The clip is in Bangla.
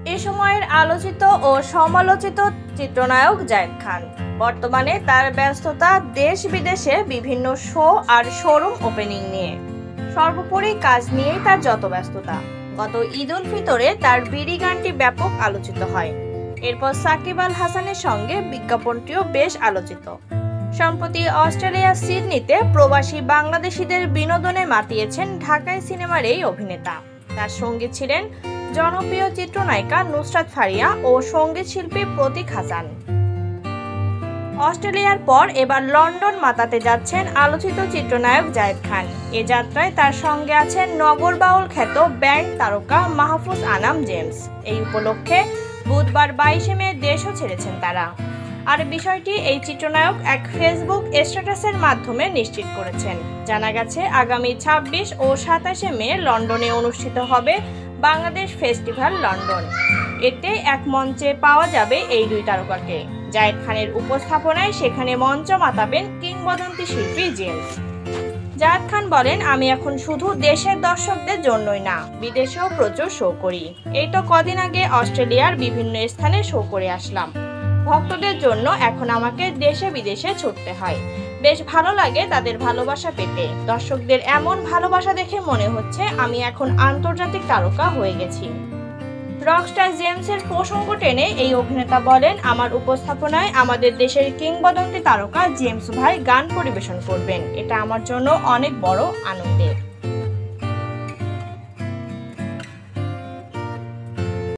এ সময়ের আলোচিত ও সমালোচিত চিত্রনায়ক জায়েদ খান। বর্তমানে তার ব্যস্ততা দেশ বিদেশে বিভিন্ন শো আর শোরুম ওপেনিং নিয়ে। সর্বোপরি কাজ নিয়েই তার যত ব্যস্ততা। গত ঈদ উল ফিতরে তার বিড়ি গানটি ব্যাপক আলোচিত হয়। এরপর সাকিব আল হাসানের সঙ্গে বিজ্ঞাপনটিও বেশ আলোচিত। সম্প্রতি অস্ট্রেলিয়ার সিডনিতে প্রবাসী বাংলাদেশিদের বিনোদনে মাতিয়েছেন ঢাকাই সিনেমার এই অভিনেতা। তার সঙ্গী ছিলেন জনপ্রিয় চিত্রনায়িকা নুসরাত ফারিয়া ও সঙ্গীত শিল্পী প্রতীক হাসান। অস্ট্রেলিয়ার পর এবার লন্ডন মাতাতে যাচ্ছেন আলোচিত চিত্রনায়ক জায়েদ খান। এ যাত্রায় তার সঙ্গে আছেন নগরবাউল খ্যাত ব্যান্ড তারকা মাহফুজ আনাম জেমস। এই উপলক্ষে বুধবার 22 মে দেশও ছেড়েছেন তারা। আর বিষয়টি এই চিত্রনায়ক এক ফেসবুক স্ট্যাটাসের মাধ্যমে নিশ্চিত করেছেন। জানা গেছে আগামী 26 ও 27 মে লন্ডনে অনুষ্ঠিত হবে বাংলাদেশ ফেস্টিভ্যাল লন্ডন। এতে এক মঞ্চে পাওয়া যাবে এই দুই তারকাকে। জায়েদ খানের উপস্থাপনায় সেখানে মঞ্চ মাতাবেন কিংবদন্তি শিল্পী জেমস। জায়েদ খান বলেন, আমি এখন শুধু দেশের দর্শকদের জন্যই না, বিদেশেও প্রচুর শো করি। এই তো কদিন আগে অস্ট্রেলিয়ার বিভিন্ন স্থানে শো করে আসলাম। ভক্তদের জন্য এখন আমাকে দেশে বিদেশে ছুটতে হয়। বেশ ভালো লাগে তাদের ভালোবাসা পেতে। দর্শকদের এমন ভালোবাসা দেখে মনে হচ্ছে আমি এখন আন্তর্জাতিক তারকা হয়ে গেছি। রকস্টার জেমসের প্রসঙ্গ টেনে এই অভিনেতা বলেন, আমার উপস্থাপনায় আমাদের দেশের কিংবদন্তি তারকা জেমস ভাই গান পরিবেশন করবেন। এটা আমার জন্য অনেক বড় আনন্দের।